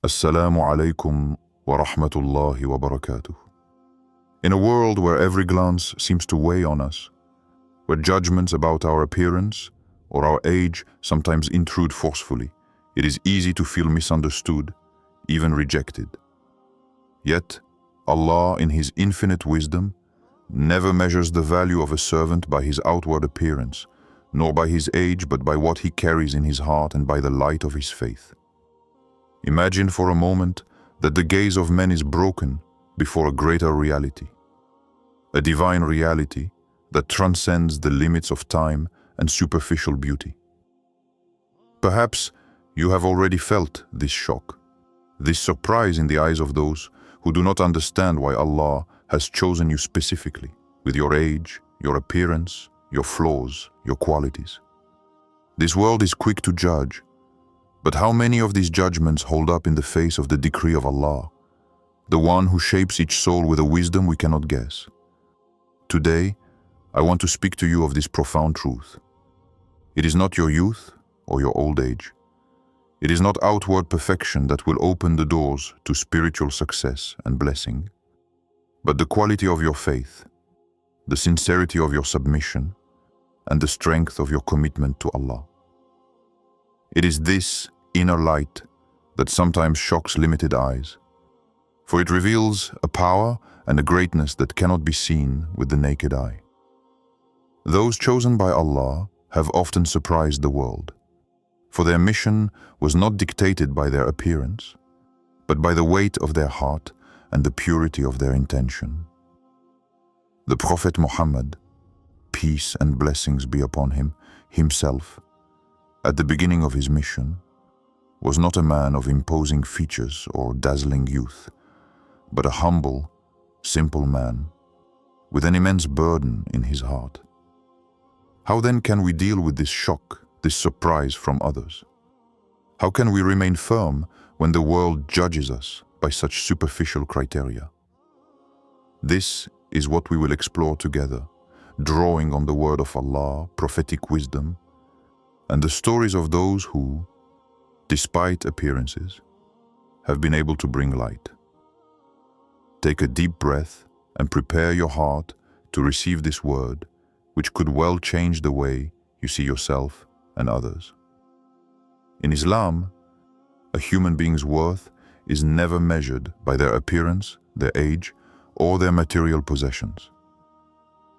Assalamu alaikum wa rahmatullahi wa barakatuh. In a world where every glance seems to weigh on us, where judgments about our appearance or our age sometimes intrude forcefully, it is easy to feel misunderstood, even rejected. Yet, Allah, in His infinite wisdom, never measures the value of a servant by his outward appearance, nor by his age, but by what he carries in his heart and by the light of his faith. Imagine for a moment that the gaze of men is broken before a greater reality, a divine reality that transcends the limits of time and superficial beauty. Perhaps you have already felt this shock, this surprise in the eyes of those who do not understand why Allah has chosen you specifically, with your age, your appearance, your flaws, your qualities. This world is quick to judge, but how many of these judgments hold up in the face of the decree of Allah, the one who shapes each soul with a wisdom we cannot guess? Today, I want to speak to you of this profound truth. It is not your youth or your old age. It is not outward perfection that will open the doors to spiritual success and blessing, but the quality of your faith, the sincerity of your submission, and the strength of your commitment to Allah. It is this inner light that sometimes shocks limited eyes, for it reveals a power and a greatness that cannot be seen with the naked eye. Those chosen by Allah have often surprised the world, for their mission was not dictated by their appearance, but by the weight of their heart and the purity of their intention. The Prophet Muhammad, peace and blessings be upon him, himself, at the beginning of his mission, was not a man of imposing features or dazzling youth, but a humble, simple man with an immense burden in his heart. How then can we deal with this shock, this surprise from others? How can we remain firm when the world judges us by such superficial criteria? This is what we will explore together, drawing on the word of Allah, prophetic wisdom, and the stories of those who, despite appearances, have been able to bring light. Take a deep breath and prepare your heart to receive this word, which could well change the way you see yourself and others. In Islam, a human being's worth is never measured by their appearance, their age, or their material possessions.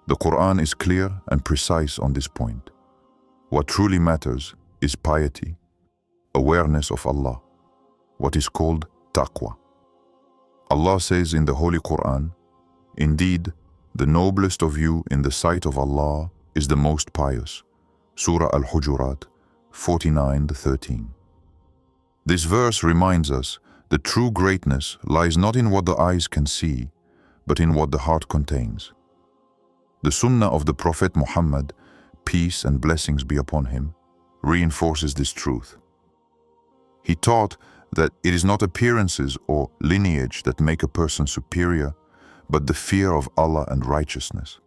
The Quran is clear and precise on this point. What truly matters is piety, awareness of Allah, what is called Taqwa. Allah says in the Holy Quran, "Indeed, the noblest of you in the sight of Allah is the most pious." Surah Al-Hujurat 49:13. This verse reminds us that true greatness lies not in what the eyes can see, but in what the heart contains. The Sunnah of the Prophet Muhammad, peace and blessings be upon him, reinforces this truth. He taught that it is not appearances or lineage that make a person superior, but the fear of Allah and righteousness.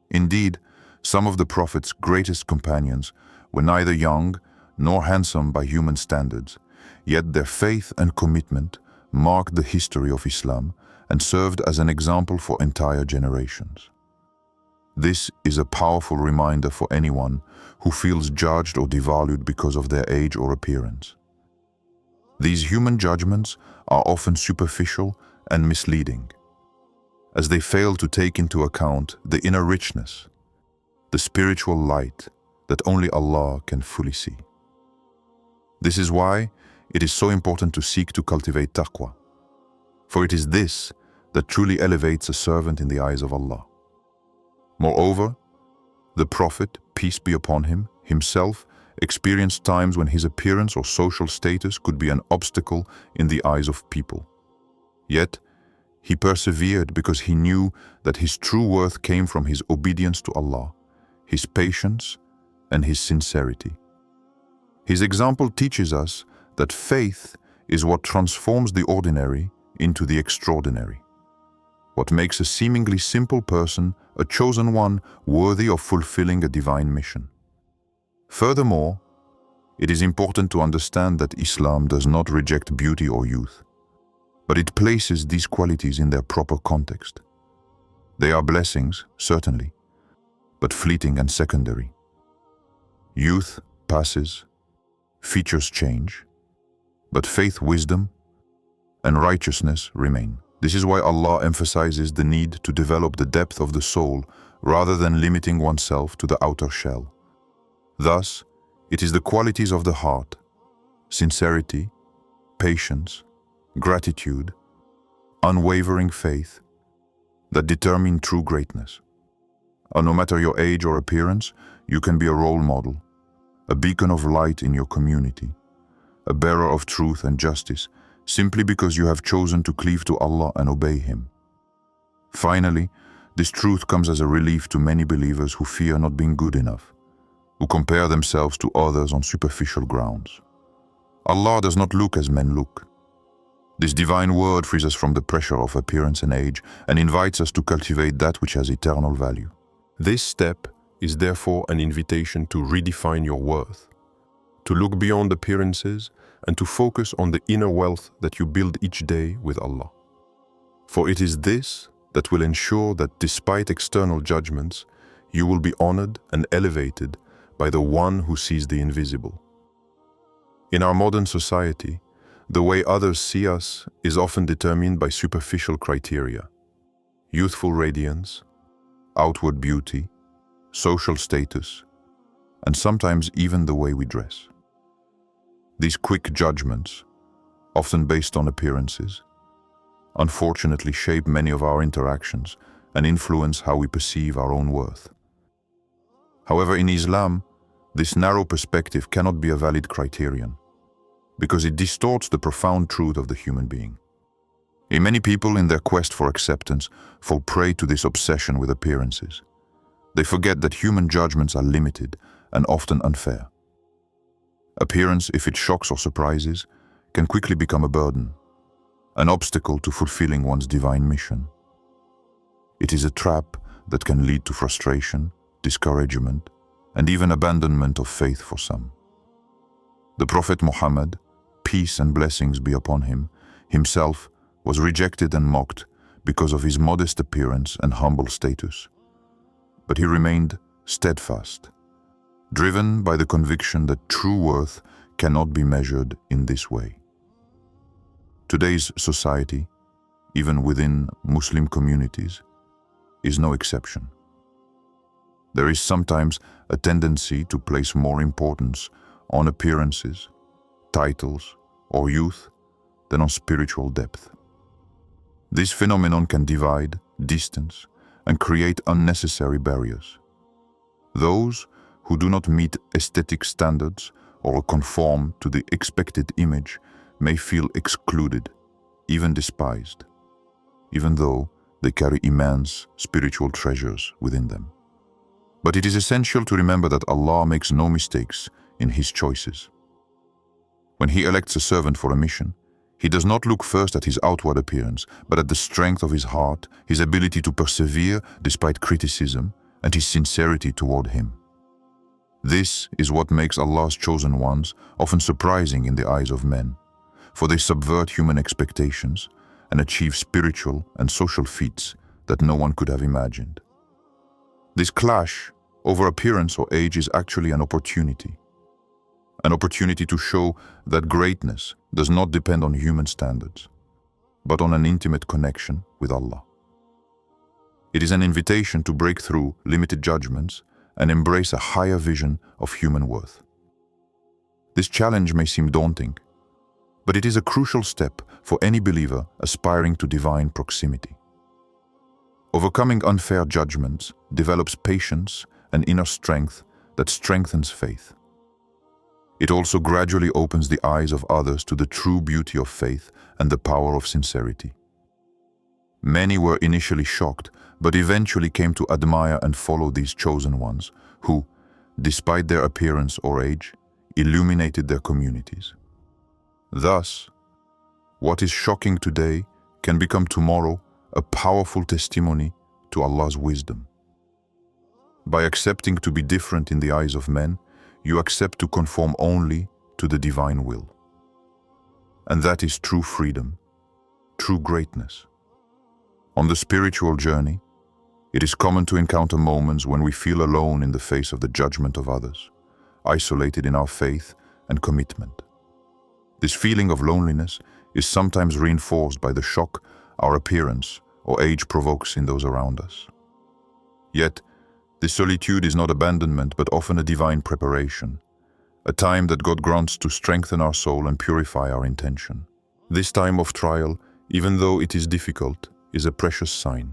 Indeed, some of the Prophet's greatest companions were neither young nor handsome by human standards, yet their faith and commitment marked the history of Islam and served as an example for entire generations. This is a powerful reminder for anyone who feels judged or devalued because of their age or appearance. These human judgments are often superficial and misleading, as they fail to take into account the inner richness, the spiritual light that only Allah can fully see. This is why it is so important to seek to cultivate Taqwa, for it is this that truly elevates a servant in the eyes of Allah. Moreover, the Prophet, peace be upon him, himself experienced times when his appearance or social status could be an obstacle in the eyes of people. Yet, he persevered because he knew that his true worth came from his obedience to Allah, his patience, and his sincerity. His example teaches us that faith is what transforms the ordinary into the extraordinary, what makes a seemingly simple person a chosen one worthy of fulfilling a divine mission. Furthermore, It is important to understand that Islam does not reject beauty or youth, but it places these qualities in their proper context. They are blessings, certainly, but fleeting and secondary. Youth passes, features change, but faith, wisdom, and righteousness remain. This is why Allah emphasizes the need to develop the depth of the soul rather than limiting oneself to the outer shell. Thus, it is the qualities of the heart, sincerity, patience, gratitude, unwavering faith, that determine true greatness. No matter your age or appearance, you can be a role model, a beacon of light in your community, a bearer of truth and justice, simply because you have chosen to cleave to Allah and obey Him. Finally, this truth comes as a relief to many believers who fear not being good enough, who compare themselves to others on superficial grounds. Allah does not look as men look. This divine word frees us from the pressure of appearance and age and invites us to cultivate that which has eternal value. This step is therefore an invitation to redefine your worth, to look beyond appearances and to focus on the inner wealth that you build each day with Allah. For it is this that will ensure that despite external judgments, you will be honored and elevated by the one who sees the invisible. In our modern society, the way others see us is often determined by superficial criteria: youthful radiance, outward beauty, social status, and sometimes even the way we dress. These quick judgments, often based on appearances, unfortunately shape many of our interactions and influence how we perceive our own worth. However, in Islam, this narrow perspective cannot be a valid criterion, because it distorts the profound truth of the human being. Many people, in their quest for acceptance, fall prey to this obsession with appearances. They forget that human judgments are limited and often unfair. Appearance, if it shocks or surprises, can quickly become a burden, an obstacle to fulfilling one's divine mission. It is a trap that can lead to frustration, discouragement, and even abandonment of faith for some. The Prophet Muhammad, peace and blessings be upon him, himself was rejected and mocked because of his modest appearance and humble status. But he remained steadfast, driven by the conviction that true worth cannot be measured in this way. Today's society, even within Muslim communities, is no exception. There is sometimes a tendency to place more importance on appearances, titles, or youth than on spiritual depth. This phenomenon can divide, distance, and create unnecessary barriers. Those who do not meet aesthetic standards or conform to the expected image may feel excluded, even despised, even though they carry immense spiritual treasures within them. But it is essential to remember that Allah makes no mistakes in His choices. When He elects a servant for a mission, He does not look first at his outward appearance, but at the strength of his heart, his ability to persevere despite criticism, and his sincerity toward Him. This is what makes Allah's chosen ones often surprising in the eyes of men, for they subvert human expectations and achieve spiritual and social feats that no one could have imagined. This clash over appearance or age is actually an opportunity to show that greatness does not depend on human standards, but on an intimate connection with Allah. It is an invitation to break through limited judgments and embrace a higher vision of human worth. This challenge may seem daunting, but it is a crucial step for any believer aspiring to divine proximity. Overcoming unfair judgments develops patience and inner strength that strengthens faith. It also gradually opens the eyes of others to the true beauty of faith and the power of sincerity. Many were initially shocked, but eventually came to admire and follow these chosen ones, who, despite their appearance or age, illuminated their communities. Thus, what is shocking today can become tomorrow a powerful testimony to Allah's wisdom. By accepting to be different in the eyes of men, you accept to conform only to the divine will. And that is true freedom, true greatness. On the spiritual journey, it is common to encounter moments when we feel alone in the face of the judgment of others, isolated in our faith and commitment. This feeling of loneliness is sometimes reinforced by the shock our appearance or age provokes in those around us. Yet, this solitude is not abandonment but often a divine preparation, a time that God grants to strengthen our soul and purify our intention. This time of trial, even though it is difficult, is a precious sign.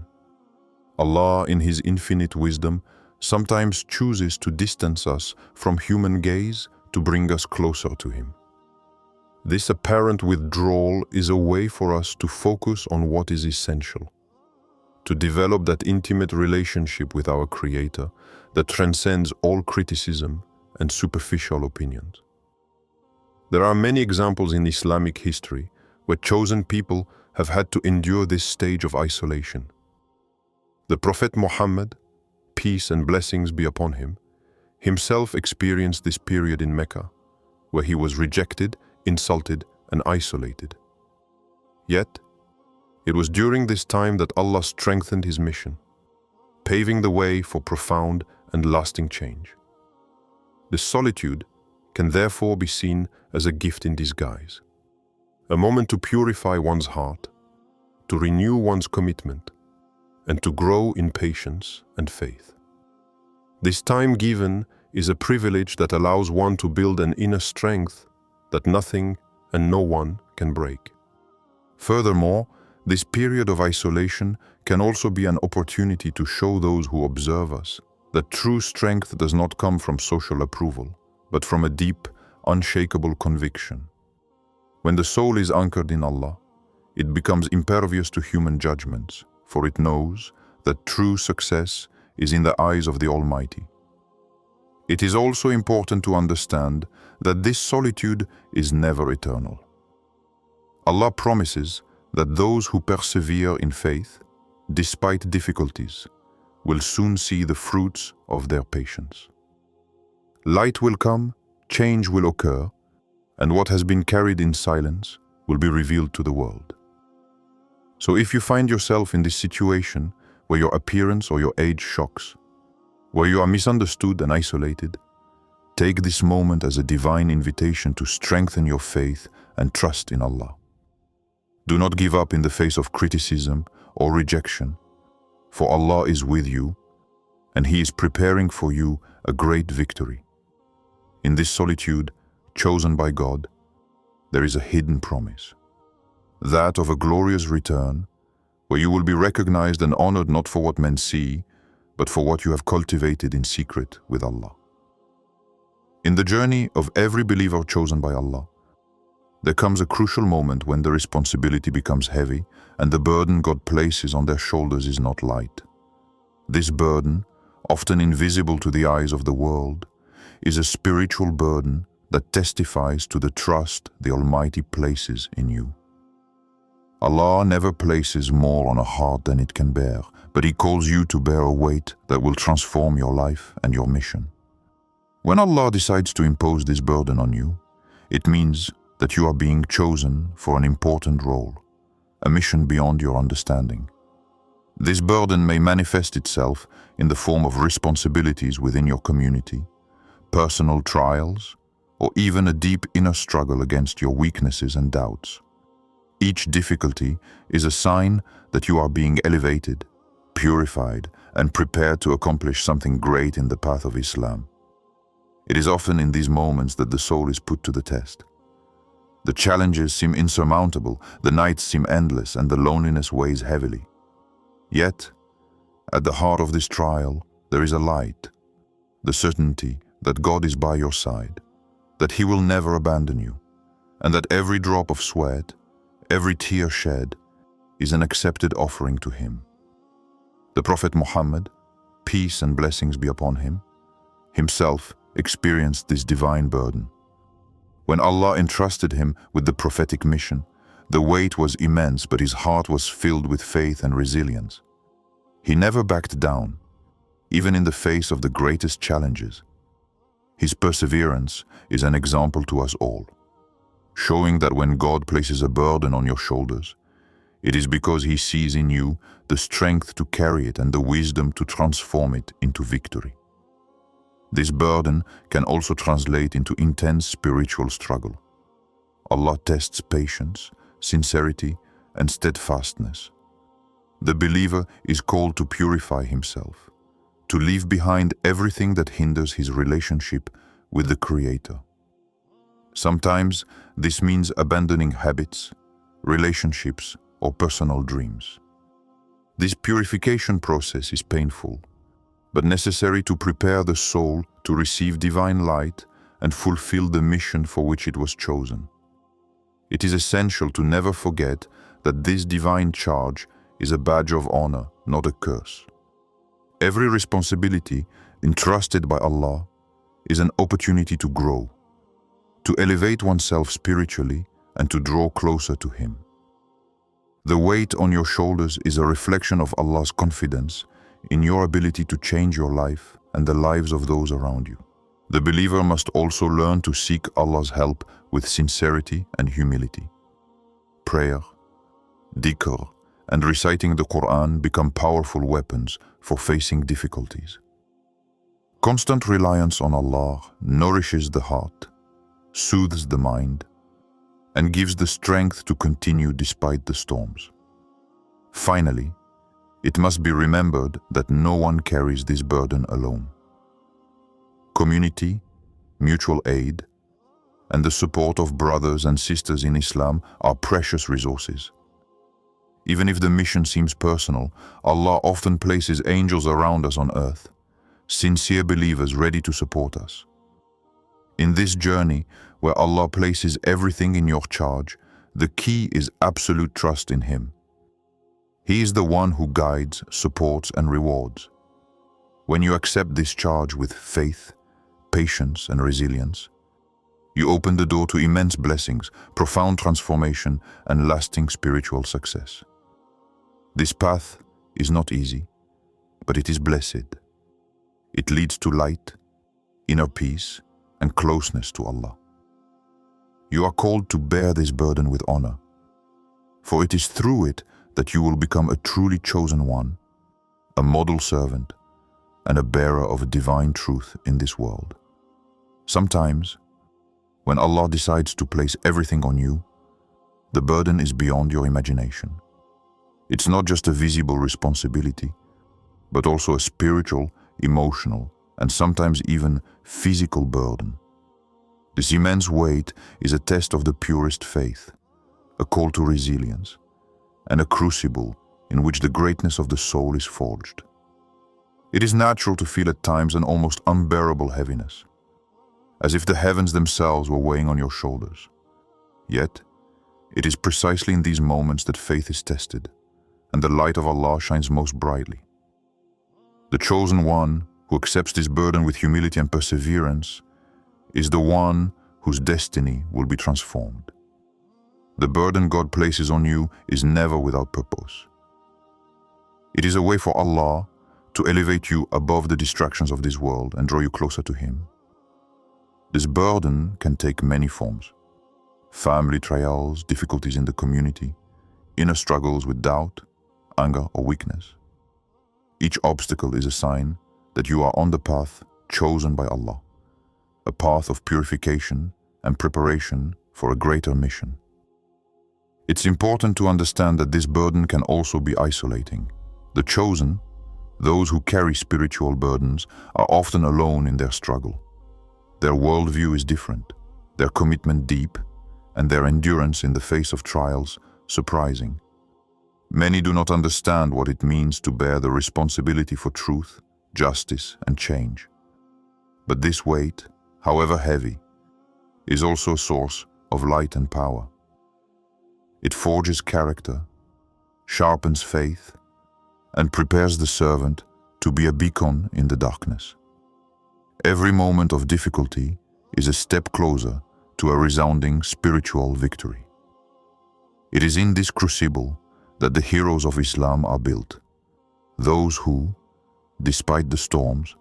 Allah, in His infinite wisdom, sometimes chooses to distance us from human gaze to bring us closer to Him. This apparent withdrawal is a way for us to focus on what is essential, to develop that intimate relationship with our Creator that transcends all criticism and superficial opinions. There are many examples in Islamic history where chosen people have had to endure this stage of isolation. The Prophet Muhammad, peace and blessings be upon him, himself experienced this period in Mecca, where he was rejected, insulted, and isolated. Yet, it was during this time that Allah strengthened His mission, paving the way for profound and lasting change. The solitude can therefore be seen as a gift in disguise, a moment to purify one's heart, to renew one's commitment, and to grow in patience and faith. This time given is a privilege that allows one to build an inner strength that nothing and no one can break. Furthermore, this period of isolation can also be an opportunity to show those who observe us that true strength does not come from social approval, but from a deep, unshakable conviction. When the soul is anchored in Allah, it becomes impervious to human judgments, for it knows that true success is in the eyes of the Almighty. It is also important to understand that this solitude is never eternal. Allah promises that those who persevere in faith, despite difficulties, will soon see the fruits of their patience. Light will come, change will occur, and what has been carried in silence will be revealed to the world. So if you find yourself in this situation where your appearance or your age shocks, where you are misunderstood and isolated, take this moment as a divine invitation to strengthen your faith and trust in Allah. Do not give up in the face of criticism or rejection, for Allah is with you, and He is preparing for you a great victory. In this solitude, chosen by God, there is a hidden promise, that of a glorious return, where you will be recognized and honored not for what men see, but for what you have cultivated in secret with Allah. In the journey of every believer chosen by Allah, there comes a crucial moment when the responsibility becomes heavy and the burden God places on their shoulders is not light. This burden, often invisible to the eyes of the world, is a spiritual burden that testifies to the trust the Almighty places in you. Allah never places more on a heart than it can bear, but He calls you to bear a weight that will transform your life and your mission. When Allah decides to impose this burden on you, it means that you are being chosen for an important role, a mission beyond your understanding. This burden may manifest itself in the form of responsibilities within your community, personal trials, or even a deep inner struggle against your weaknesses and doubts. Each difficulty is a sign that you are being elevated, purified, and prepared to accomplish something great in the path of Islam. It is often in these moments that the soul is put to the test. The challenges seem insurmountable, the nights seem endless, and the loneliness weighs heavily. Yet, at the heart of this trial, there is a light, the certainty that God is by your side, that He will never abandon you, and that every drop of sweat, every tear shed, is an accepted offering to Him. The Prophet Muhammad, peace and blessings be upon him, himself experienced this divine burden. When Allah entrusted him with the prophetic mission, the weight was immense, but his heart was filled with faith and resilience. He never backed down, even in the face of the greatest challenges. His perseverance is an example to us all, showing that when God places a burden on your shoulders, it is because He sees in you the strength to carry it and the wisdom to transform it into victory. This burden can also translate into intense spiritual struggle. Allah tests patience, sincerity, and steadfastness. The believer is called to purify himself, to leave behind everything that hinders his relationship with the Creator. Sometimes this means abandoning habits, relationships, or personal dreams. This purification process is painful, but necessary to prepare the soul to receive divine light and fulfill the mission for which it was chosen. It is essential to never forget that this divine charge is a badge of honor, not a curse. Every responsibility entrusted by Allah is an opportunity to grow, to elevate oneself spiritually, and to draw closer to Him. The weight on your shoulders is a reflection of Allah's confidence in your ability to change your life and the lives of those around you. The believer must also learn to seek Allah's help with sincerity and humility. Prayer, dhikr, and reciting the Quran become powerful weapons for facing difficulties. Constant reliance on Allah nourishes the heart, soothes the mind, and gives the strength to continue despite the storms. Finally, it must be remembered that no one carries this burden alone. Community, mutual aid, and the support of brothers and sisters in Islam are precious resources. Even if the mission seems personal, Allah often places angels around us on earth, sincere believers ready to support us. In this journey, where Allah places everything in your charge, the key is absolute trust in Him. He is the one who guides, supports, and rewards. When you accept this charge with faith, patience, and resilience, you open the door to immense blessings, profound transformation, and lasting spiritual success. This path is not easy, but it is blessed. It leads to light, inner peace, and closeness to Allah. You are called to bear this burden with honor, for it is through it that you will become a truly chosen one, a model servant, and a bearer of divine truth in this world. Sometimes, when Allah decides to place everything on you, the burden is beyond your imagination. It's not just a visible responsibility, but also a spiritual, emotional, and sometimes even physical burden. This immense weight is a test of the purest faith, a call to resilience, and a crucible in which the greatness of the soul is forged. It is natural to feel at times an almost unbearable heaviness, as if the heavens themselves were weighing on your shoulders. Yet, it is precisely in these moments that faith is tested, and the light of Allah shines most brightly. The chosen one who accepts this burden with humility and perseverance is the one whose destiny will be transformed. The burden God places on you is never without purpose. It is a way for Allah to elevate you above the distractions of this world and draw you closer to Him. This burden can take many forms: family trials, difficulties in the community, inner struggles with doubt, anger, or weakness. Each obstacle is a sign that you are on the path chosen by Allah, a path of purification and preparation for a greater mission. It's important to understand that this burden can also be isolating. The chosen, those who carry spiritual burdens, are often alone in their struggle. Their worldview is different, their commitment deep, and their endurance in the face of trials surprising. Many do not understand what it means to bear the responsibility for truth, justice, and change. But this weight, however heavy, is also a source of light and power. It forges character, sharpens faith, and prepares the servant to be a beacon in the darkness. Every moment of difficulty is a step closer to a resounding spiritual victory. It is in this crucible that the heroes of Islam are built, those who, despite the storms,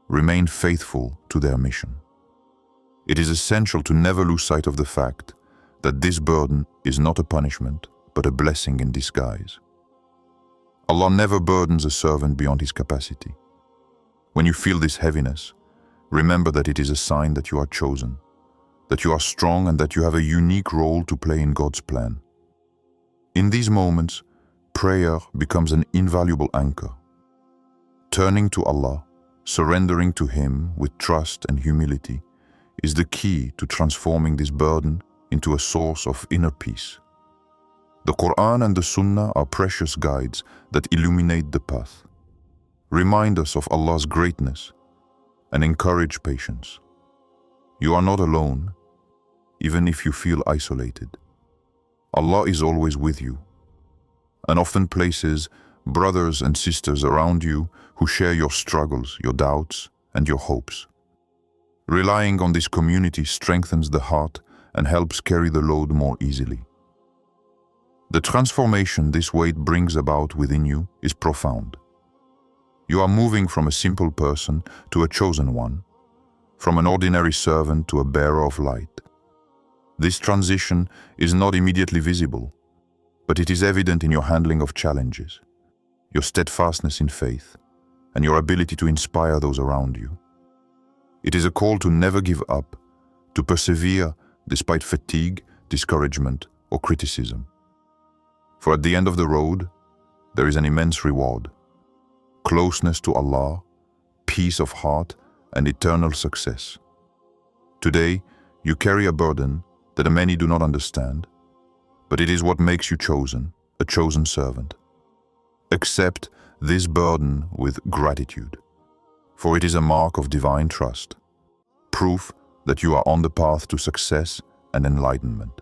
remain faithful to their mission. It is essential to never lose sight of the fact that this burden is not a punishment, but a blessing in disguise. Allah never burdens a servant beyond his capacity. When you feel this heaviness, remember that it is a sign that you are chosen, that you are strong, and that you have a unique role to play in God's plan. In these moments, prayer becomes an invaluable anchor. Turning to Allah, surrendering to Him with trust and humility, is the key to transforming this burden into a source of inner peace. The Quran and the Sunnah are precious guides that illuminate the path, remind us of Allah's greatness, and encourage patience. You are not alone, even if you feel isolated. Allah is always with you, and often places brothers and sisters around you who share your struggles, your doubts, and your hopes. Relying on this community strengthens the heart and helps carry the load more easily. The transformation this weight brings about within you is profound. You are moving from a simple person to a chosen one, from an ordinary servant to a bearer of light. This transition is not immediately visible, but it is evident in your handling of challenges, your steadfastness in faith, and your ability to inspire those around you. It is a call to never give up, to persevere despite fatigue, discouragement, or criticism. For at the end of the road, there is an immense reward: closeness to Allah, peace of heart, and eternal success. Today, you carry a burden that many do not understand, but it is what makes you chosen, a chosen servant. Accept this burden with gratitude, for it is a mark of divine trust, proof that you are on the path to success and enlightenment.